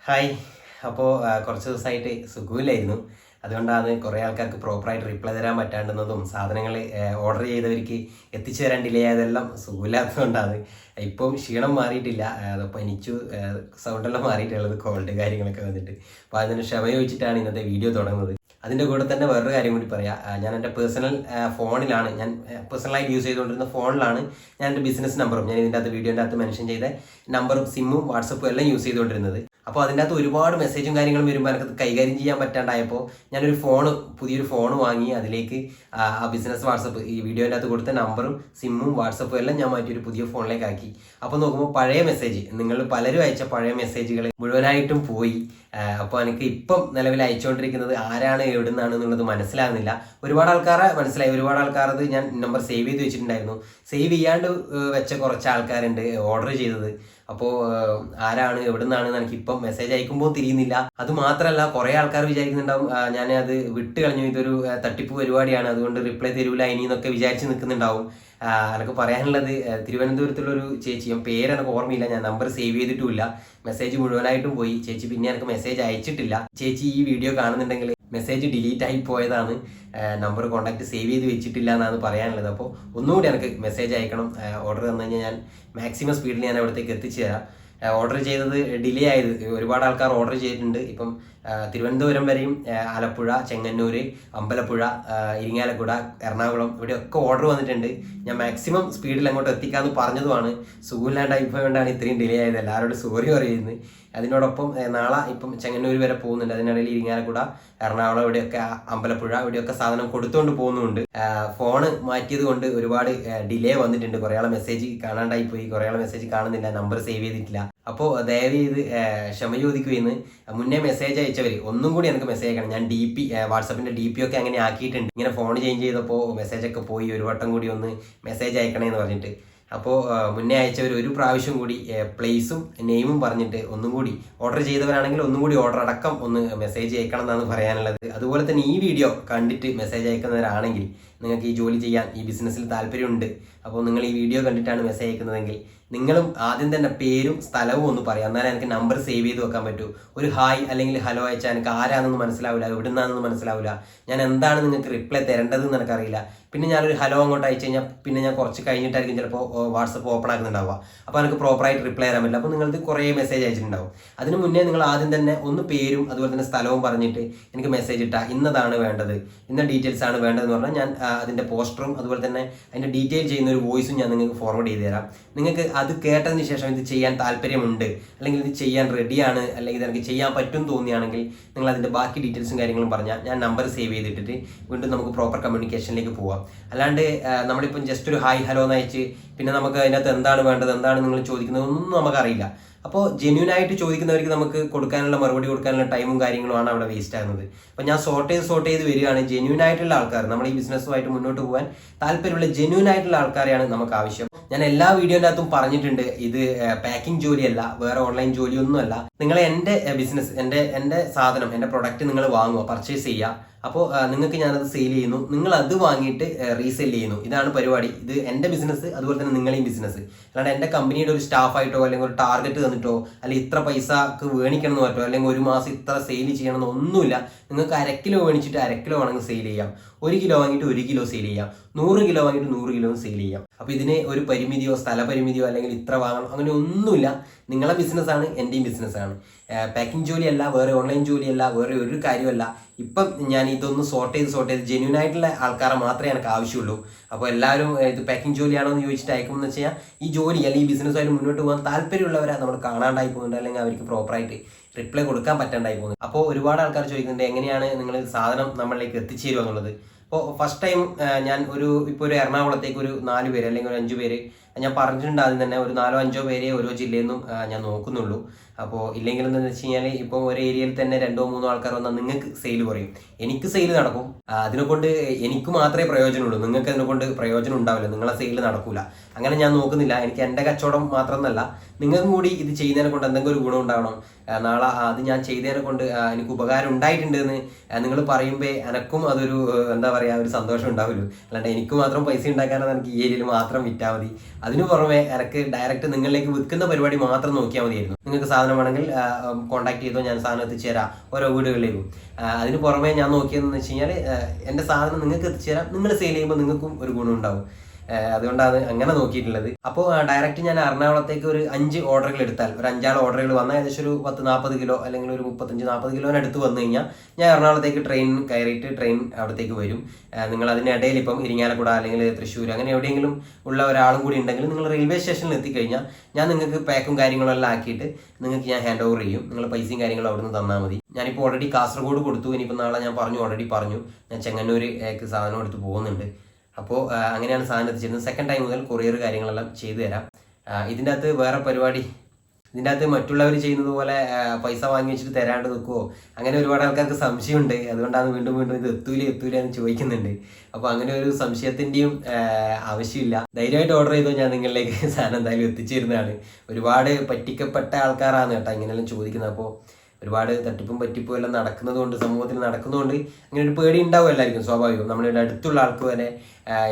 Hi. അപ്പോൾ കുറച്ച് ദിവസമായിട്ട് സുഖമില്ലായിരുന്നു. അതുകൊണ്ടാണ് കുറേ ആൾക്കാർക്ക് പ്രോപ്പറായിട്ട് റിപ്ലൈ തരാൻ പറ്റാണ്ടുന്നതും സാധനങ്ങൾ ഓർഡർ ചെയ്തവർക്ക് എത്തിച്ചു തരാൻ ഡിലേ ആയതെല്ലാം സുഖമില്ലാത്തതുകൊണ്ടാണ്. ഇപ്പം ക്ഷീണം മാറിയിട്ടില്ല, പനിച്ചു, സൗണ്ടെല്ലാം മാറിയിട്ടുള്ളത്, കോൾഡ് കാര്യങ്ങളൊക്കെ വന്നിട്ട്. അപ്പോൾ അതിന് ക്ഷമ ചോദിച്ചിട്ടാണ് ഇന്നത്തെ വീഡിയോ തുടങ്ങുന്നത്. അതിൻ്റെ കൂടെ തന്നെ വേറൊരു കാര്യം കൂടി പറയാം. ഞാൻ എൻ്റെ പേഴ്സണൽ ഫോണിലാണ്, ഞാൻ പേഴ്സണലായിട്ട് യൂസ് ചെയ്തുകൊണ്ടിരുന്ന ഫോണിലാണ് ഞാൻ എൻ്റെ ബിസിനസ് നമ്പറും ഞാൻ ഇതിൻ്റെ അകത്ത് വീഡിയോൻ്റെ അകത്ത് മെൻഷൻ ചെയ്ത നമ്പറും സിമ്മും വാട്സപ്പും എല്ലാം യൂസ് ചെയ്തുകൊണ്ടിരുന്നത്. അപ്പോൾ അതിൻ്റെ അകത്ത് ഒരുപാട് മെസ്സേജും കാര്യങ്ങളും വരുമ്പോൾ എനിക്കത് കൈകാര്യം ചെയ്യാൻ പറ്റാണ്ടായപ്പോൾ ഞാനൊരു പുതിയൊരു ഫോൺ വാങ്ങി അതിലേക്ക് ആ ബിസിനസ് വാട്സപ്പ് ഈ വീഡിയോൻ്റെ അകത്ത് കൊടുത്ത നമ്പറും സിമ്മും വാട്സപ്പും എല്ലാം ഞാൻ മാറ്റി ഒരു പുതിയ ഫോണിലേക്ക് ആക്കി. അപ്പോൾ നോക്കുമ്പോൾ പഴയ മെസ്സേജ്, നിങ്ങൾ പലരും അയച്ച പഴയ മെസ്സേജുകൾ മുഴുവനായിട്ടും പോയി. അപ്പോൾ എനിക്ക് ഇപ്പം നിലവിൽ അയച്ചുകൊണ്ടിരിക്കുന്നത് ആരാണ് എവിടെ നിന്നാണ് എന്നുള്ളത് മനസ്സിലാകുന്നില്ല. ഒരുപാട് ആൾക്കാരെ മനസ്സിലായി, ഒരുപാട് ആൾക്കാരത് ഞാൻ നമ്പർ സേവ് ചെയ്ത് വെച്ചിട്ടുണ്ടായിരുന്നു. സേവ് ചെയ്യാണ്ട് വെച്ച കുറച്ച് ആൾക്കാരുണ്ട് ഓർഡർ ചെയ്തത്. അപ്പോൾ ആരാണ് എവിടെ നിന്നാണെന്ന് എനിക്ക് ഇപ്പം മെസ്സേജ് അയക്കുമ്പോൾ തിരിയുന്നില്ല. അത് മാത്രമല്ല, കുറേ ആൾക്കാർ വിചാരിക്കുന്നുണ്ടാവും ഞാൻ അത് വിട്ട് കളഞ്ഞു, ഇതൊരു തട്ടിപ്പ് പരിപാടിയാണ്, അതുകൊണ്ട് റിപ്ലൈ തരൂല ഇനി എന്നൊക്കെ വിചാരിച്ച് നിൽക്കുന്നുണ്ടാവും. എനിക്ക് പറയാനുള്ളത്, തിരുവനന്തപുരത്തുള്ളൊരു ചേച്ചി, പേര് എനിക്ക് ഓർമ്മയില്ല, ഞാൻ നമ്പർ സേവ് ചെയ്തിട്ടുമില്ല, മെസ്സേജ് മുഴുവനായിട്ടും പോയി. ചേച്ചി പിന്നെ എനിക്ക് മെസ്സേജ് അയച്ചിട്ടില്ല. ചേച്ചി ഈ വീഡിയോ കാണുന്നുണ്ടെങ്കിൽ മെസ്സേജ് ഡിലീറ്റ് ആയി പോയതാണ്, നമ്പർ കോൺടാക്ട് സേവ് ചെയ്ത് വെച്ചിട്ടില്ല എന്നാണ് പറയാനുള്ളത്. അപ്പോൾ ഒന്നുകൂടി എനിക്ക് മെസ്സേജ് അയക്കണം. ഓർഡർ തന്നു കഴിഞ്ഞാൽ ഞാൻ മാക്സിമം സ്പീഡിൽ ഞാൻ അവിടത്തേക്ക് എത്തിച്ചു തരാം. ഓർഡർ ചെയ്തത് ഡിലേ ആയത്, ഒരുപാട് ആൾക്കാർ ഓർഡർ ചെയ്തിട്ടുണ്ട്. ഇപ്പം തിരുവനന്തപുരം വരെയും ആലപ്പുഴ, ചെങ്ങന്നൂർ, അമ്പലപ്പുഴ, ഇരിങ്ങാലക്കുട, എറണാകുളം ഇവിടെയൊക്കെ ഓർഡർ വന്നിട്ടുണ്ട്. ഞാൻ മാക്സിമം സ്പീഡിൽ അങ്ങോട്ട് എത്തിക്കാമെന്ന് പറഞ്ഞതുമാണ്. സുഖമില്ലാണ്ടായിപ്പോണ്ടാണ് ഇത്രയും ഡിലേ ആയത്. എല്ലാവരോടും സോറി പറയുന്നത്. അതിനോടൊപ്പം നാളെ ഇപ്പം ചെങ്ങന്നൂർ വരെ പോകുന്നുണ്ട്. അതിനിടയിൽ ഇരിങ്ങാലക്കുട, എറണാകുളം ഇവിടെയൊക്കെ, അമ്പലപ്പുഴ ഇവിടെയൊക്കെ സാധനം കൊടുത്തുകൊണ്ട് പോകുന്നുണ്ട്. ഫോണ് മാറ്റിയത് കൊണ്ട് ഒരുപാട് ഡിലേ വന്നിട്ടുണ്ട്. കുറേ ആളെ മെസ്സേജ് കാണാണ്ടായി പോയി, കുറേ ആളെ മെസ്സേജ് കാണുന്നില്ല, നമ്പർ സേവ് ചെയ്തിട്ടില്ല. അപ്പോൾ ദയവ് ചെയ്ത് ക്ഷമ ചോദിക്കുകയെന്ന് മുന്നേ മെസ്സേജ് അയച്ചവർ ഒന്നും കൂടി എനിക്ക് മെസ്സേജ് അയക്കണം. ഞാൻ വാട്സപ്പിൻ്റെ DP ഒക്കെ അങ്ങനെ ആക്കിയിട്ടുണ്ട്. ഇങ്ങനെ ഫോൺ ചേഞ്ച് ചെയ്തപ്പോൾ മെസ്സേജൊക്കെ പോയി, ഒരു വട്ടം കൂടി ഒന്ന് മെസ്സേജ് അയക്കണേന്ന് പറഞ്ഞിട്ട്. അപ്പോൾ മുന്നേ അയച്ചവർ ഒരു പ്രാവശ്യം കൂടി പ്ലേസും നെയിമും പറഞ്ഞിട്ട് ഒന്നും കൂടി, ഓർഡർ ചെയ്തവരാണെങ്കിൽ ഒന്നും കൂടി ഓർഡർ അടക്കം ഒന്ന് മെസ്സേജ് അയക്കണം എന്നാണ് പറയാനുള്ളത്. അതുപോലെ തന്നെ ഈ വീഡിയോ കണ്ടിട്ട് മെസ്സേജ് അയക്കുന്നവരാണെങ്കിൽ നിങ്ങൾക്ക് ഈ ജോലി ചെയ്യാൻ, ഈ ബിസിനസ്സിൽ താല്പര്യമുണ്ട്, അപ്പോൾ നിങ്ങൾ ഈ വീഡിയോ കണ്ടിട്ടാണ് മെസ്സേജ് അയക്കുന്നതെങ്കിൽ നിങ്ങളും ആദ്യം തന്നെ പേരും സ്ഥലവും ഒന്ന് പറയാം. എന്നാലേ എനിക്ക് നമ്പർ സേവ് ചെയ്ത് വെക്കാൻ പറ്റൂ. ഒരു ഹായ് അല്ലെങ്കിൽ ഹലോ അയച്ചാൽ എനിക്ക് ആരാണെന്ന് മനസ്സിലാവില്ല, എവിടെ നിന്നാണെന്ന് മനസ്സിലാവില്ല, ഞാൻ എന്താണ് നിങ്ങൾക്ക് റിപ്ലൈ തരേണ്ടതെന്ന് എനിക്കറിയില്ല. പിന്നെ ഞാനൊരു ഹലോ അങ്ങോട്ട് അയച്ചു കഴിഞ്ഞാൽ പിന്നെ ഞാൻ കുറച്ച് കഴിഞ്ഞിട്ടായിരിക്കും ചിലപ്പോൾ വാട്സപ്പ് ഓപ്പൺ ആക്കുന്നുണ്ടാവുക. അപ്പോൾ എനിക്ക് പ്രോപ്പറായിട്ട് റിപ്ലൈ തരാൻ പറ്റില്ല. അപ്പോൾ നിങ്ങൾക്ക് കുറേ മെസ്സേജ് അയച്ചിട്ടുണ്ടാവും. അതിന് മുന്നേ നിങ്ങൾ ആദ്യം തന്നെ ഒന്ന് പേരും അതുപോലെ തന്നെ സ്ഥലവും പറഞ്ഞിട്ട് എനിക്ക് മെസ്സേജ് ഇട്ടാൽ ഇന്നതാണ് വേണ്ടത്, ഇന്ന ഡീറ്റെയിൽസ് ആണ് വേണ്ടതെന്ന് പറഞ്ഞാൽ ഞാൻ അതിൻ്റെ പോസ്റ്ററും അതുപോലെ തന്നെ അതിൻ്റെ ഡീറ്റെയിൽ ചെയ്യുന്ന ഒരു വോയിസും ഞാൻ നിങ്ങൾക്ക് ഫോർവേഡ് ചെയ്ത് തരാം. നിങ്ങൾക്ക് അത് കേട്ടതിന് ശേഷം ഇത് ചെയ്യാൻ താല്പര്യമുണ്ട്, അല്ലെങ്കിൽ ഇത് ചെയ്യാൻ റെഡിയാണ്, അല്ലെങ്കിൽ എനിക്ക് ചെയ്യാൻ പറ്റും തോന്നിയാണെങ്കിൽ നിങ്ങൾ അതിൻ്റെ ബാക്കി ഡീറ്റെയിൽസും കാര്യങ്ങളും പറഞ്ഞാൽ ഞാൻ നമ്പർ സേവ് ചെയ്തിട്ടിട്ട് വീണ്ടും നമുക്ക് പ്രോപ്പർ കമ്മ്യൂണിക്കേഷനിലേക്ക് പോവാം. അല്ലാണ്ട് നമ്മളിപ്പം ജസ്റ്റ് ഒരു ഹായ് ഹലോ എന്ന് അയച്ച് പിന്നെ നമുക്ക് അതിനകത്ത് എന്താണ് വേണ്ടത്, എന്താണ് നിങ്ങൾ ചോദിക്കുന്നത് ഒന്നും നമുക്കറിയില്ല. അപ്പോൾ ജെന്യൂൻ ആയിട്ട് ചോദിക്കുന്നവർക്ക് നമുക്ക് കൊടുക്കാനുള്ള മറുപടി കൊടുക്കാനുള്ള ടൈമും കാര്യങ്ങളുമാണ് അവിടെ വേസ്റ്റ് ആകുന്നത്. അപ്പോൾ ഞാൻ സോർട്ട് ചെയ്ത് വരികയാണ്. ജെന്യൂൻ ആയിട്ടുള്ള ആൾക്കാർ, നമ്മൾ ഈ ബിസിനസ്സുമായിട്ട് മുന്നോട്ട് പോകാൻ താല്പര്യമുള്ള ജെന്യൂൻ ആയിട്ടുള്ള ആൾക്കാരെയാണ് നമുക്ക് ആവശ്യം. ഞാൻ എല്ലാ വീഡിയോൻ്റെ അകത്തും പറഞ്ഞിട്ടുണ്ട്, ഇത് പാക്കിംഗ് ജോലിയല്ല, വേറെ ഓൺലൈൻ ജോലിയൊന്നുമല്ല. നിങ്ങൾ എൻ്റെ ബിസിനസ്, എൻ്റെ സാധനം, എൻ്റെ പ്രൊഡക്റ്റ് നിങ്ങൾ വാങ്ങുക, പർച്ചേസ് ചെയ്യുക. അപ്പോൾ നിങ്ങൾക്ക് ഞാനത് സെയിൽ ചെയ്യുന്നു, നിങ്ങൾ അത് വാങ്ങിയിട്ട് റീസെയിൽ ചെയ്യുന്നു. ഇതാണ് പരിപാടി. ഇത് എൻ്റെ ബിസിനസ്, അതുപോലെ തന്നെ നിങ്ങളെയും ബിസിനസ്. അല്ലാണ്ട് എൻ്റെ കമ്പനിയുടെ ഒരു സ്റ്റാഫായിട്ടോ അല്ലെങ്കിൽ ഒരു ടാർഗറ്റ് തന്നിട്ടോ അല്ലെങ്കിൽ ഇത്ര പൈസക്ക് വേണിക്കണം എന്ന് പറഞ്ഞോ അല്ലെങ്കിൽ ഒരു മാസം ഇത്ര സെയിൽ ചെയ്യണമെന്നോ ഒന്നുമില്ല. നിങ്ങൾക്ക് 1/2 കിലോ വേണിച്ചിട്ട് 1/2 കിലോ വേണമെങ്കിൽ സെയിൽ ചെയ്യാം, 1 കിലോ വാങ്ങിയിട്ട് 1 കിലോ സെയിൽ ചെയ്യാം, 100 കിലോ വാങ്ങിയിട്ട് 100 കിലോ സെയിൽ ചെയ്യാം. അപ്പോൾ ഇതിന് ഒരു പരിമിതിയോ സ്ഥലപരിമിതിയോ അല്ലെങ്കിൽ ഇത്ര വാങ്ങണം അങ്ങനെ ഒന്നുമില്ല. നിങ്ങളെ ബിസിനസ്സാണ്, എൻ്റെയും ബിസിനസ്സാണ്. പാക്കിംഗ് ജോലിയല്ല, വേറെ ഓൺലൈൻ ജോലിയല്ല, വേറെ ഒരു കാര്യമല്ല. ഇപ്പം ഞാൻ ഇതൊന്ന് സോർട്ട് ചെയ്ത് ജെന്യൂൻ ആയിട്ടുള്ള ആൾക്കാരെ മാത്രമേ എനിക്ക് ആവശ്യമുള്ളൂ. അപ്പോൾ എല്ലാവരും ഇത് പാക്കിംഗ് ജോലിയാണോ എന്ന് ചോദിച്ചിട്ട് അയക്കുമെന്ന് വെച്ച് കഴിഞ്ഞാൽ ഈ ജോലി അല്ലെങ്കിൽ ഈ ബിസിനസ്സുമായിട്ട് മുന്നോട്ട് പോകാൻ താല്പര്യമുള്ളവരെ നമ്മൾ കാണാണ്ടായി പോകുന്നുണ്ട്, അല്ലെങ്കിൽ അവർക്ക് പ്രോപ്പറായിട്ട് റിപ്ലൈ കൊടുക്കാൻ പറ്റാണ്ടായി പോകുന്നത്. അപ്പോൾ ഒരുപാട് ആൾക്കാർ ചോദിക്കുന്നുണ്ട് എങ്ങനെയാണ് നിങ്ങൾ സാധനം നമ്മളിലേക്ക് എത്തിച്ചു തരുക എന്നുള്ളത്. അപ്പോൾ ഫസ്റ്റ് ടൈം ഞാൻ ഇപ്പോൾ ഒരു എറണാകുളത്തേക്ക് ഒരു 4 പേര് അല്ലെങ്കിൽ ഒരു 5 പേര് ഞാൻ പറഞ്ഞിട്ടുണ്ട്. ആദ്യം തന്നെ ഒരു 4-5 പേരെ ഓരോ ജില്ലയിൽ നിന്നും ഞാൻ നോക്കുന്നുള്ളൂ. അപ്പോൾ ഇല്ലെങ്കിൽ എന്താണെന്ന് വെച്ച് കഴിഞ്ഞാൽ ഇപ്പോൾ ഒരു ഏരിയയിൽ തന്നെ 2-3 ആൾക്കാർ വന്നാൽ നിങ്ങൾക്ക് സെയിൽ കുറയും, എനിക്ക് സെയിൽ നടക്കും. അതിനെക്കൊണ്ട് എനിക്ക് മാത്രമേ പ്രയോജനമുള്ളൂ, നിങ്ങൾക്ക് അതിനെക്കൊണ്ട് പ്രയോജനം ഉണ്ടാവില്ല, നിങ്ങളെ സെയിൽ നടക്കൂല. അങ്ങനെ ഞാൻ നോക്കുന്നില്ല. എനിക്ക് എൻ്റെ കച്ചവടം മാത്രമെന്നല്ല, നിങ്ങൾക്കും കൂടി ഇത് ചെയ്യുന്നതിനെ കൊണ്ട് എന്തെങ്കിലും ഒരു ഗുണം ഉണ്ടാവണം. നാളെ അത് ഞാൻ ചെയ്തതിനെ കൊണ്ട് എനിക്ക് ഉപകാരം ഉണ്ടായിട്ടുണ്ടെന്ന് നിങ്ങൾ പറയുമ്പോൾ എനക്കും അതൊരു എന്താ പറയുക, ഒരു സന്തോഷം ഉണ്ടാവുമല്ലോ. അല്ലാണ്ട് എനിക്ക് മാത്രം പൈസ ഉണ്ടാക്കാനാണ് എനിക്ക് ഈ ഏരിയയിൽ മാത്രം വിറ്റാൽ മതി. അതിനു പുറമെ എനിക്ക് ഡയറക്റ്റ് നിങ്ങളിലേക്ക് വിൽക്കുന്ന പരിപാടി മാത്രം നോക്കിയാൽ മതിയായിരുന്നു. നിങ്ങൾക്ക് സാധനം സാധനമാണെങ്കിൽ കോൺടാക്ട് ചെയ്തോ, ഞാൻ സാധനം എത്തിച്ചു തരാം ഓരോ വീടുകളിലേക്കും. അതിന് പുറമെ ഞാൻ നോക്കിയതെന്ന് വെച്ച് കഴിഞ്ഞാൽ എൻ്റെ സാധനം നിങ്ങൾക്ക് എത്തിച്ചു തരാം, നിങ്ങൾ സെയിൽ ചെയ്യുമ്പോൾ നിങ്ങൾക്കും ഒരു ഗുണം ഉണ്ടാവും. അതുകൊണ്ടാണ് അങ്ങനെ നോക്കിയിട്ടുള്ളത്. അപ്പോൾ ഡയറക്റ്റ് ഞാൻ എറണാകുളത്തേക്ക് ഒരു 5 ഓർഡറുകൾ എടുത്താൽ, ഒരു 5-6 ഓർഡറുകൾ വന്നാൽ ഏകദേശം ഒരു 10-40 കിലോ അല്ലെങ്കിൽ ഒരു 35-40 കിലോന് അടുത്ത് വന്നു കഴിഞ്ഞാൽ ഞാൻ എറണാകുളത്തേക്ക് ട്രെയിൻ കയറിയിട്ട് ട്രെയിൻ അവിടത്തേക്ക് വരും. നിങ്ങൾ അതിനിടയിൽ ഇപ്പം ഇരിങ്ങാലക്കുട അല്ലെങ്കിൽ തൃശ്ശൂർ അങ്ങനെ എവിടെയെങ്കിലും ഉള്ള ഒരാളും കൂടി ഉണ്ടെങ്കിൽ നിങ്ങൾ റെയിൽവേ സ്റ്റേഷനിൽ എത്തിക്കഴിഞ്ഞാൽ ഞാൻ നിങ്ങൾക്ക് പാക്കും കാര്യങ്ങളും എല്ലാം ആക്കിയിട്ട് നിങ്ങൾക്ക് ഞാൻ ഹാൻഡ് ഓവർ ചെയ്യും. നിങ്ങൾ പൈസയും കാര്യങ്ങളും അവിടെ നിന്ന് തന്നാൽ മതി. ഞാനിപ്പോൾ ഓൾറെഡി കാസർഗോഡ് കൊടുത്തു. ഇനിയിപ്പോൾ നാളെ ഞാൻ ഓൾറെഡി പറഞ്ഞു ഞാൻ ചെങ്ങന്നൂർക്ക് സാധനം എടുത്ത് പോകുന്നുണ്ട്. അപ്പോൾ അങ്ങനെയാണ് സാധനം എത്തിച്ചിരുന്നത്. സെക്കൻഡ് ടൈം മുതൽ കൊറിയർ കാര്യങ്ങളെല്ലാം ചെയ്തു തരാം. ഇതിൻ്റെ അകത്ത് വേറെ പരിപാടി, ഇതിൻ്റെ അകത്ത് മറ്റുള്ളവർ ചെയ്യുന്നത് പോലെ പൈസ വാങ്ങി വെച്ചിട്ട് തരാണ്ട് നിൽക്കുമോ, അങ്ങനെ ഒരുപാട് ആൾക്കാർക്ക് സംശയമുണ്ട്. അതുകൊണ്ടാണ് വീണ്ടും വീണ്ടും ഇത് എത്തൂല എന്ന് ചോദിക്കുന്നുണ്ട്. അപ്പോൾ അങ്ങനെ ഒരു സംശയത്തിൻ്റെയും ആവശ്യമില്ല. ധൈര്യമായിട്ട് ഓർഡർ ചെയ്തോ, ഞാൻ നിങ്ങളിലേക്ക് സാധനം എന്തായാലും എത്തിച്ചിരുന്നതാണ്. ഒരുപാട് പറ്റിക്കപ്പെട്ട ആൾക്കാരാണ് കേട്ടോ ഇങ്ങനെയെല്ലാം ചോദിക്കുന്നത്. അപ്പോൾ ഒരുപാട് തട്ടിപ്പും പറ്റിപ്പും എല്ലാം നടക്കുന്നതുകൊണ്ട്, സമൂഹത്തിൽ നടക്കുന്നതുകൊണ്ട് അങ്ങനെ ഒരു പേടി ഉണ്ടാവും എല്ലാവർക്കും, സ്വാഭാവികം. നമ്മളുടെ അടുത്തുള്ള ആൾക്ക് വരെ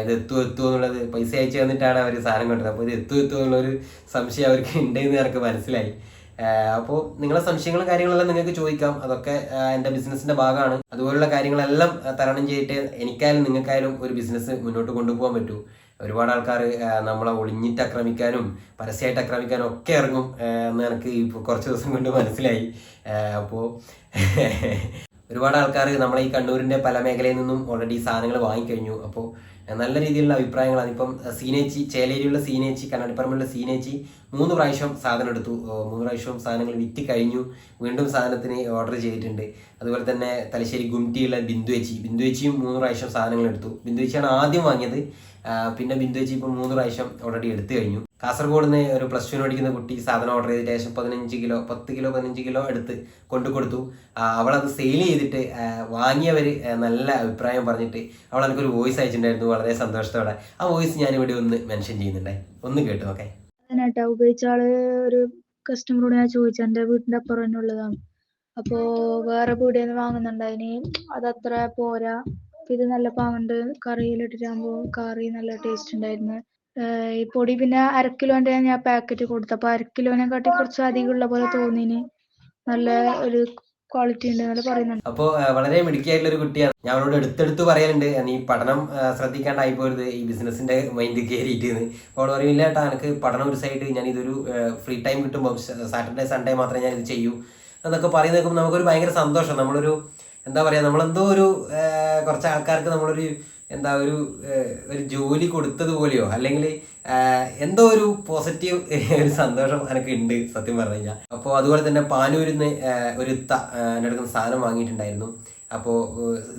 ഇത് എത്തുമോ എന്നുള്ളത് പൈസ അയച്ചു തന്നിട്ടാണ് അവർ സാധനം കൊണ്ടത്. അപ്പോൾ ഇത് എത്തുമോ എന്നുള്ളൊരു സംശയം അവർക്ക് ഉണ്ടെന്ന് എനിക്ക് മനസ്സിലായി. അപ്പോൾ നിങ്ങളെ സംശയങ്ങളും കാര്യങ്ങളെല്ലാം നിങ്ങൾക്ക് ചോദിക്കാം. അതൊക്കെ എൻ്റെ ബിസിനസ്സിൻ്റെ ഭാഗമാണ്. അതുപോലുള്ള കാര്യങ്ങളെല്ലാം തരണം ചെയ്തിട്ട് എനിക്കായാലും നിങ്ങൾക്കായാലും ഒരു ബിസിനസ് മുന്നോട്ട് കൊണ്ടുപോകാൻ പറ്റൂ. ഒരുപാട് ആൾക്കാർ നമ്മളെ ഒളിഞ്ഞിട്ട് ആക്രമിക്കാനും പരസ്യമായിട്ട് ആക്രമിക്കാനും ഒക്കെ ഇറങ്ങും എന്ന് എനിക്ക് ഇപ്പോൾ കുറച്ച് ദിവസം കൊണ്ട് മനസ്സിലായി. അപ്പോൾ ഒരുപാട് ആൾക്കാർ നമ്മളെ ഈ കണ്ണൂരിൻ്റെ പല മേഖലയിൽ നിന്നും ഓൾറെഡി സാധനങ്ങൾ വാങ്ങിക്കഴിഞ്ഞു. അപ്പോൾ നല്ല രീതിയിലുള്ള അഭിപ്രായങ്ങളാണ്. ഇപ്പം സീനേച്ചി, ചേലേരിയുള്ള സീനേച്ചി, കണ്ണാടിപ്പറമ്പിലുള്ള സീനേച്ചി 3 പ്രാവശ്യം സാധനം എടുത്തു. 3 പ്രാവശ്യം സാധനങ്ങൾ വിറ്റ് കഴിഞ്ഞു. വീണ്ടും സാധനത്തിന് ഓർഡർ ചെയ്തിട്ടുണ്ട്. അതുപോലെ തന്നെ തലശ്ശേരി ഗുംറ്റിയുള്ള ബിന്ദുവേച്ചിയും 3 പ്രാവശ്യം സാധനങ്ങൾ എടുത്തു. ബിന്ദുവേച്ചിയാണ് ആദ്യം വാങ്ങിയത്. പിന്നെ ബിന്ദുവേച്ചി ഇപ്പം 3 പ്രാവശ്യം ഓൾറെഡി എടുത്തു കഴിഞ്ഞു. കാസർഗോഡ് നിന്ന് ഒരു +2 പഠിക്കുന്ന കുട്ടി സാധനം ഓർഡർ ചെയ്തിട്ട് ഏകദേശം 10 കിലോ എടുത്ത് കൊടുത്തു. അവളത് സെയിൽ ചെയ്തിട്ട് വാങ്ങിയവർ നല്ല അഭിപ്രായം പറഞ്ഞിട്ട് അവൾ എനിക്കൊരു വോയിസ് അയച്ചിട്ടുണ്ടായിരുന്നു, വളരെ സന്തോഷത്തോടെ. ആ വോയിസ് ഞാനിവിടെ ഒന്ന് മെൻഷൻ ചെയ്യുന്നുണ്ടായി, ഒന്ന് കേട്ടു നോക്കേ. അതിനായിട്ടാ ഉപയോഗിച്ച ആള് ഒരു കസ്റ്റമറോട് ഞാൻ ചോദിച്ചു, എൻ്റെ വീട്ടിൻ്റെ അപ്പുറം തന്നെ ഉള്ളതാണ്. അപ്പോൾ വേറെ പീടികയിൽ വാങ്ങുന്നുണ്ടായിന്, അതത്ര പോരാ, ഇത് നല്ല പാങ്ങുണ്ട്, കറിയിലിട്ടിട്ടാകുമ്പോൾ കറി നല്ല ടേസ്റ്റ് ഉണ്ടായിരുന്നു. ഈ പൊടി പിന്നെ 1/2 കിലോൻ്റെ ഞാൻ പാക്കറ്റ് കൊടുത്തു. അപ്പോൾ 1/2 കിലോനെ കാട്ടി കുറച്ച് അധികം ഉള്ള പോലെ തോന്നിന്. നല്ല ഒരു ക്വാളിറ്റി ഉണ്ട് എന്നല്ല പറയുന്നുണ്ട്. അപ്പോൾ വളരെ മിടുക്കിയായിട്ടുള്ള ഒരു കുട്ടിയാണ്. ഞാൻ അവളോട് എടുത്തെടുത്ത് പറയാനുണ്ട്, നീ പഠനം ശ്രദ്ധിക്കാണ്ടായി പോരുത് ഈ ബിസിനസിന്റെ മൈൻഡ് കയറിയിട്ട്. അപ്പോൾ പറയില്ല കേട്ടാ, എനിക്ക് പഠനം ഒരു സൈഡ്, ഞാൻ ഇതൊരു ഫ്രീ ടൈം കിട്ടുമ്പോൾ സാറ്റർഡേ സൺഡേ മാത്രമേ ഞാൻ ഇത് ചെയ്യൂ എന്നൊക്കെ പറയുന്ന കേൾക്കുമ്പോൾ നമുക്കൊരു ഭയങ്കര സന്തോഷം. നമ്മളൊരു എന്താ പറയുക, നമ്മളെന്തോ ഒരു കുറച്ച് ആൾക്കാർക്ക് നമ്മളൊരു ഒരു ജോലി കൊടുത്തതുപോലെയോ അല്ലെങ്കിൽ എന്തോ ഒരു പോസിറ്റീവ് ഒരു സന്തോഷം എനിക്ക് ഉണ്ട് സത്യം പറഞ്ഞു കഴിഞ്ഞാൽ. അപ്പോൾ അതുപോലെ തന്നെ പാനൂരിൽ നിന്ന് ഒരു ഇത്ത എൻ്റെ അടുക്കുന്ന സാധനം വാങ്ങിയിട്ടുണ്ടായിരുന്നു. അപ്പോൾ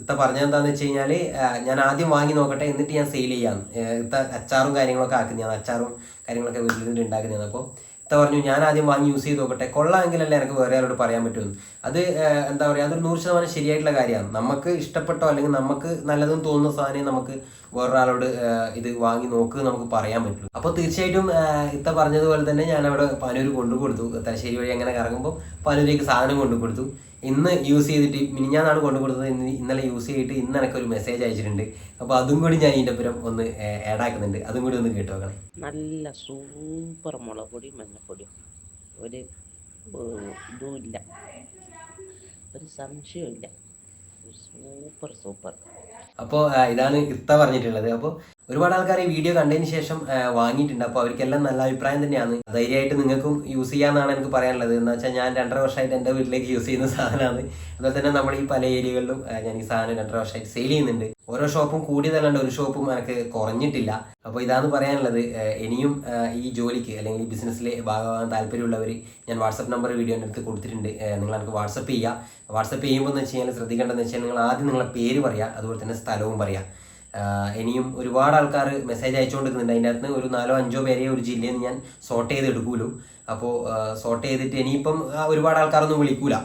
ഇത്ത പറഞ്ഞതെന്താണെന്ന് വെച്ച് കഴിഞ്ഞാൽ, ഞാൻ ആദ്യം വാങ്ങി നോക്കട്ടെ എന്നിട്ട് ഞാൻ സെയിൽ ചെയ്യാം. ഇത്ത അച്ചാറും കാര്യങ്ങളൊക്കെ ആക്കുന്നതാണ്, അച്ചാറും കാര്യങ്ങളൊക്കെ വീട്ടിൽ നിന്ന് ഉണ്ടാക്കുന്നതാണ്. അപ്പോൾ ഇത്ത പറഞ്ഞു ഞാൻ ആദ്യം വാങ്ങി യൂസ് ചെയ്ത് നോക്കട്ടെ, കൊള്ളാമെങ്കിലല്ലേ എനിക്ക് വേറെ ആളോട് പറയാൻ പറ്റുമെന്ന്. അത് എന്താ പറയുക, അതൊരു 100% ശരിയായിട്ടുള്ള കാര്യമാണ്. നമുക്ക് ഇഷ്ടപ്പെട്ടോ അല്ലെങ്കിൽ നമുക്ക് നല്ലതെന്ന് തോന്നുന്ന സാധനം നമുക്ക് വേറൊരാളോട് ഇത് വാങ്ങി നോക്ക് നമുക്ക് പറയാൻ പറ്റുള്ളൂ. അപ്പോൾ തീർച്ചയായിട്ടും ഇത്ത പറഞ്ഞതുപോലെ തന്നെ ഞാൻ അവിടെ പാനൂർ കൊണ്ടുകൊടുത്തു. തലശ്ശേരി വഴി അങ്ങനെ കറങ്ങുമ്പോൾ പാനൂരേക്ക് സാധനം കൊണ്ടുകൊടുത്തു. ഇന്ന് യൂസ് ചെയ്തിട്ട് മിനിഞ്ഞാന്നാണ് കൊണ്ടുകൊടുത്തത്. ഇന്നലെ യൂസ് ചെയ്തിട്ട് ഇന്ന് എനിക്കൊരു മെസ്സേജ് അയച്ചിട്ടുണ്ട്. അപ്പോൾ അതും കൂടി ഞാൻ ഇതിൻ്റെ പുറം ഒന്ന് ആഡ് ആക്കുന്നുണ്ട്, അതും കൂടി ഒന്ന് കേട്ടു നോക്കണേ. നല്ല സൂപ്പർ മുളക് പൊടി മഞ്ഞപ്പൊടിയും ഒരു ഇതുമില്ല, ഒരു സംശയമില്ല, സൂപ്പർ. അപ്പോൾ ഇതാണ് ഇത്ത പറഞ്ഞിട്ടുള്ളത്. അപ്പോൾ ഒരുപാട് ആൾക്കാർ ഈ വീഡിയോ കണ്ടതിന് ശേഷം വാങ്ങിയിട്ടുണ്ട്. അപ്പോൾ അവർക്കെല്ലാം നല്ല അഭിപ്രായം തന്നെയാണ്. ധൈര്യമായിട്ട് നിങ്ങൾക്കും യൂസ് ചെയ്യാമെന്നാണ് എനിക്ക് പറയാനുള്ളത്. എന്ന് വെച്ചാൽ ഞാൻ 2.5 വർഷമായിട്ട് എൻ്റെ വീട്ടിലേക്ക് യൂസ് ചെയ്യുന്ന സാധനമാണ്. അതുപോലെ തന്നെ നമ്മൾ ഈ പല ഏരിയകളിലും ഞാൻ ഈ സാധനം 2.5 വർഷമായിട്ട് സെയിൽ ചെയ്യുന്നുണ്ട്. ഓരോ ഷോപ്പും കൂടിയതല്ലാണ്ട് ഒരു ഷോപ്പും എനിക്ക് കുറഞ്ഞിട്ടില്ല. അപ്പോൾ ഇതാണ് പറയാനുള്ളത്. ഇനിയും ഈ ജോലിക്ക് അല്ലെങ്കിൽ ഈ ബിസിനസ്സിൽ ഭാഗമാകാൻ താല്പര്യമുള്ളവർ ഞാൻ വാട്സപ്പ് നമ്പർ വീഡിയോൻ്റെ അടുത്ത് കൊടുത്തിട്ടുണ്ട്. നിങ്ങൾ എനിക്ക് വാട്സപ്പ് ചെയ്യുക. വാട്സപ്പ് ചെയ്യുമ്പോൾ എന്ന് വെച്ച് കഴിഞ്ഞാൽ ശ്രദ്ധിക്കേണ്ടതെന്ന് വെച്ചാൽ നിങ്ങൾ ആദ്യം നിങ്ങളെ പേര് പറയുക, അതുപോലെ തന്നെ സ്ഥലവും പറയുക. ഇനിയും ഒരുപാട് ആൾക്കാർ മെസ്സേജ് അയച്ചുകൊണ്ടിരിക്കുന്നുണ്ട്. അതിൻ്റെ അകത്ത് ഒരു 4-5 പേരെ ഒരു ജില്ലയിൽ നിന്ന് ഞാൻ സോർട്ട് ചെയ്ത് എടുക്കൂലൂ. അപ്പോൾ സോർട്ട് ചെയ്തിട്ട് ഇനിയിപ്പം ഒരുപാട് ആൾക്കാരൊന്നും വിളിക്കൂല.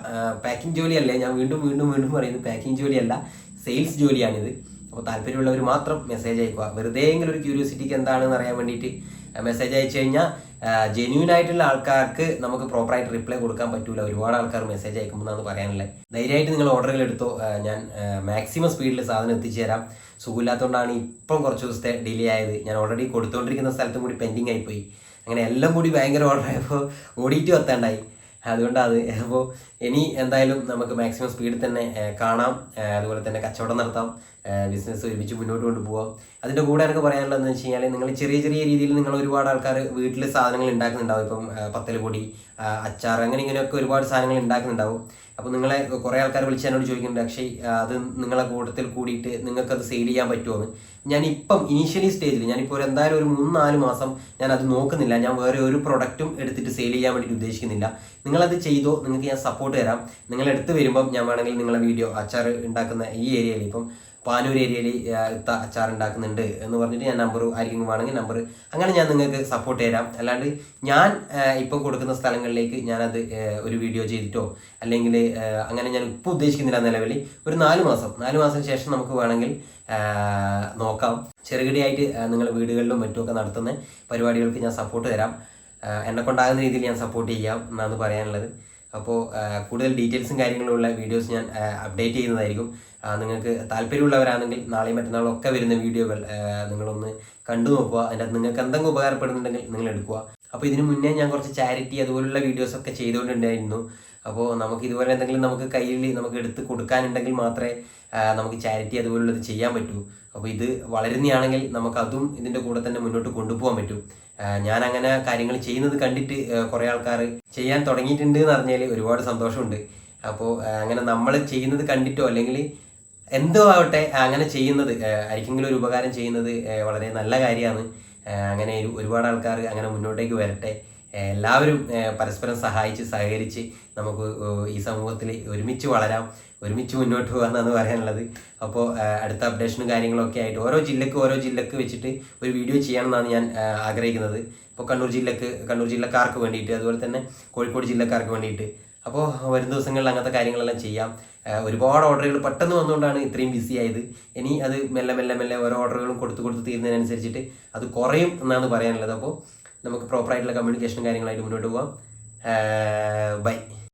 പാക്കിംഗ് ജോലിയല്ലേ, ഞാൻ വീണ്ടും പറയുന്നത് പാക്കിംഗ് ജോലിയല്ല, സെയിൽസ് ജോലിയാണിത്. അപ്പോൾ താല്പര്യമുള്ളവർ മാത്രം മെസ്സേജ് അയക്കുക. വെറുതെ എങ്കിലും ഒരു ക്യൂരിയോസിറ്റിക്ക് എന്താണെന്ന് അറിയാൻ വേണ്ടിയിട്ട് മെസ്സേജ് അയച്ചു കഴിഞ്ഞാൽ ജെന്യൂൻ ആയിട്ടുള്ള ആൾക്കാർക്ക് നമുക്ക് പ്രോപ്പറായിട്ട് റിപ്ലൈ കൊടുക്കാൻ പറ്റൂല. ഒരുപാട് ആൾക്കാർ മെസ്സേജ് അയക്കുമ്പോൾ എന്നാണ് പറയാനുള്ളത്. ധൈര്യമായിട്ട് നിങ്ങൾ ഓർഡറുകൾ എടുത്തോ. ഞാൻ മാക്സിമം സ്പീഡിൽ സാധനം എത്തിച്ചു തരാം. സുഖമില്ലാത്തതുകൊണ്ടാണ് ഇപ്പം കുറച്ച് ദിവസത്തെ ഡിലേ ആയത്. ഞാൻ ഓൾറെഡി കൊടുത്തുകൊണ്ടിരിക്കുന്ന സ്ഥലത്തും കൂടി പെൻഡിങ് ആയിപ്പോയി. അങ്ങനെ എല്ലാം കൂടി ഭയങ്കര ഓർഡർ ആയപ്പോൾ ഓടിയിട്ട് എത്താണ്ടായി. അതുകൊണ്ടാണ്. അപ്പോൾ ഇനി എന്തായാലും നമുക്ക് മാക്സിമം സ്പീഡിൽ തന്നെ കാണാം, അതുപോലെ തന്നെ കച്ചവടം നടത്താം, ബിസിനസ് ഒരുമിച്ച് മുന്നോട്ട് കൊണ്ടുപോകാം. അതിൻ്റെ കൂടെ എനിക്ക് പറയാനുള്ളതെന്ന് വെച്ച് കഴിഞ്ഞാൽ നിങ്ങൾ ചെറിയ ചെറിയ രീതിയിൽ നിങ്ങൾ ഒരുപാട് ആൾക്കാർ വീട്ടിൽ സാധനങ്ങൾ ഉണ്ടാക്കുന്നുണ്ടാവും. ഇപ്പം പത്തൽ പൊടി, അച്ചാർ, അങ്ങനെ ഇങ്ങനെയൊക്കെ ഒരുപാട് സാധനങ്ങൾ ഉണ്ടാക്കുന്നുണ്ടാവും. അപ്പോൾ നിങ്ങളെ കുറേ ആൾക്കാർ വിളിച്ച് എന്നോട് ചോദിക്കുന്നുണ്ട്, അക്ഷയ് അത് നിങ്ങളെ കൂട്ടത്തിൽ കൂടിയിട്ട് നിങ്ങൾക്കത് സെയിൽ ചെയ്യാൻ പറ്റുമോ? ഞാനിപ്പം ഇനീഷ്യലി സ്റ്റേജിൽ ഞാനിപ്പോൾ എന്തായാലും ഒരു 3-4 മാസം ഞാൻ അത് നോക്കുന്നില്ല. ഞാൻ വേറെ ഒരു പ്രൊഡക്റ്റും എടുത്തിട്ട് സെയിൽ ചെയ്യാൻ വേണ്ടിയിട്ട് ഉദ്ദേശിക്കുന്നില്ല. നിങ്ങളത് ചെയ്തോ, നിങ്ങൾക്ക് ഞാൻ സപ്പോർട്ട് തരാം. നിങ്ങൾ എടുത്ത് വരുമ്പം ഞാൻ വേണമെങ്കിൽ നിങ്ങളെ വീഡിയോ അച്ചാർ ഉണ്ടാക്കുന്ന ഈ ഏരിയയിൽ, ഇപ്പം പാനൂർ ഏരിയയിൽ അച്ചാർ ഉണ്ടാക്കുന്നുണ്ട് എന്ന് പറഞ്ഞിട്ട് ഞാൻ നമ്പർ ആയിരിക്കും വേണമെങ്കിൽ നമ്പർ, അങ്ങനെ ഞാൻ നിങ്ങൾക്ക് സപ്പോർട്ട് തരാം. അല്ലാണ്ട് ഞാൻ ഇപ്പം കൊടുക്കുന്ന സ്ഥലങ്ങളിലേക്ക് ഞാനത് ഒരു വീഡിയോ ചെയ്തിട്ടോ അല്ലെങ്കിൽ അങ്ങനെ ഞാൻ ഇപ്പോൾ ഉദ്ദേശിക്കുന്നില്ല. നിലവിൽ ഒരു 4 മാസം ശേഷം നമുക്ക് വേണമെങ്കിൽ നോക്കാം. ചെറുകിടയായിട്ട് നിങ്ങൾ വീടുകളിലും മറ്റുമൊക്കെ നടത്തുന്ന പരിപാടികൾക്ക് ഞാൻ സപ്പോർട്ട് തരാം. എന്നെ കൊണ്ടാകുന്ന രീതിയിൽ ഞാൻ സപ്പോർട്ട് ചെയ്യാം എന്നാണ് പറയാനുള്ളത്. അപ്പോൾ കൂടുതൽ ഡീറ്റെയിൽസും കാര്യങ്ങളും ഉള്ള വീഡിയോസ് ഞാൻ അപ്ഡേറ്റ് ചെയ്യുന്നതായിരിക്കും. നിങ്ങൾക്ക് താല്പര്യമുള്ളവരാണെങ്കിൽ നാളെയും മറ്റന്നാളും ഒക്കെ വരുന്ന വീഡിയോകൾ നിങ്ങളൊന്ന് കണ്ടു നോക്കുക. അതിൻ്റെ അത് നിങ്ങൾക്ക് എന്തെങ്കിലും ഉപകാരപ്പെടുന്നുണ്ടെങ്കിൽ നിങ്ങൾ എടുക്കുക. അപ്പോൾ ഇതിനു മുന്നേ ഞാൻ കുറച്ച് ചാരിറ്റി അതുപോലുള്ള വീഡിയോസൊക്കെ ചെയ്തുകൊണ്ടുണ്ടായിരുന്നു. അപ്പോൾ നമുക്ക് ഇതുപോലെ എന്തെങ്കിലും നമുക്ക് കയ്യിൽ നമുക്ക് എടുത്ത് കൊടുക്കാനുണ്ടെങ്കിൽ മാത്രമേ നമുക്ക് ചാരിറ്റി അതുപോലുള്ളത് ചെയ്യാൻ പറ്റൂ. അപ്പോൾ ഇത് വളരുന്നതാണെങ്കിൽ നമുക്കതും ഇതിൻ്റെ കൂടെ തന്നെ മുന്നോട്ട് കൊണ്ടുപോകാൻ പറ്റും. ഞാൻ അങ്ങനെ കാര്യങ്ങൾ ചെയ്യുന്നത് കണ്ടിട്ട് കുറേ ആൾക്കാർ ചെയ്യാൻ തുടങ്ങിയിട്ടുണ്ട് എന്ന് പറഞ്ഞാൽ ഒരുപാട് സന്തോഷമുണ്ട്. അപ്പോൾ അങ്ങനെ നമ്മൾ ചെയ്യുന്നത് കണ്ടിട്ടോ അല്ലെങ്കിൽ എന്തോ ആവട്ടെ അങ്ങനെ ചെയ്യുന്നത് ആർക്കെങ്കിലും ഒരു ഉപകാരം ചെയ്യുന്നത് വളരെ നല്ല കാര്യമാണ്. അങ്ങനെ ഒരുപാട് ആൾക്കാർ അങ്ങനെ മുന്നോട്ടേക്ക് വരട്ടെ. എല്ലാവരും പരസ്പരം സഹായിച്ച് സഹകരിച്ച് നമുക്ക് ഈ സമൂഹത്തിൽ ഒരുമിച്ച് വളരാം, ഒരുമിച്ച് മുന്നോട്ട് പോകാമെന്നാണ് പറയാനുള്ളത്. അപ്പോൾ അടുത്ത അപ്ഡേഷനും കാര്യങ്ങളൊക്കെ ആയിട്ട് ഓരോ ജില്ലക്ക് വെച്ചിട്ട് ഒരു വീഡിയോ ചെയ്യണമെന്നാണ് ഞാൻ ആഗ്രഹിക്കുന്നത്. ഇപ്പോൾ കണ്ണൂർ ജില്ലക്കാർക്ക് വേണ്ടിയിട്ട്, അതുപോലെ തന്നെ കോഴിക്കോട് ജില്ലക്കാർക്ക് വേണ്ടിയിട്ട്. അപ്പോൾ വരും ദിവസങ്ങളിൽ അങ്ങനത്തെ കാര്യങ്ങളെല്ലാം ചെയ്യാം. ഒരുപാട് ഓർഡറുകൾ പെട്ടെന്ന് വന്നുകൊണ്ടാണ് ഇത്രയും ബിസി ആയത്. ഇനി അത് മെല്ലെ ഓരോ ഓർഡറുകളും കൊടുത്ത് തീരുന്നതിനനുസരിച്ചിട്ട് അത് കുറയും എന്നാണ് പറയാനുള്ളത്. അപ്പോൾ നമുക്ക് പ്രോപ്പറായിട്ടുള്ള കമ്മ്യൂണിക്കേഷനും കാര്യങ്ങളായിട്ട് മുന്നോട്ട് പോകാം. ബൈ.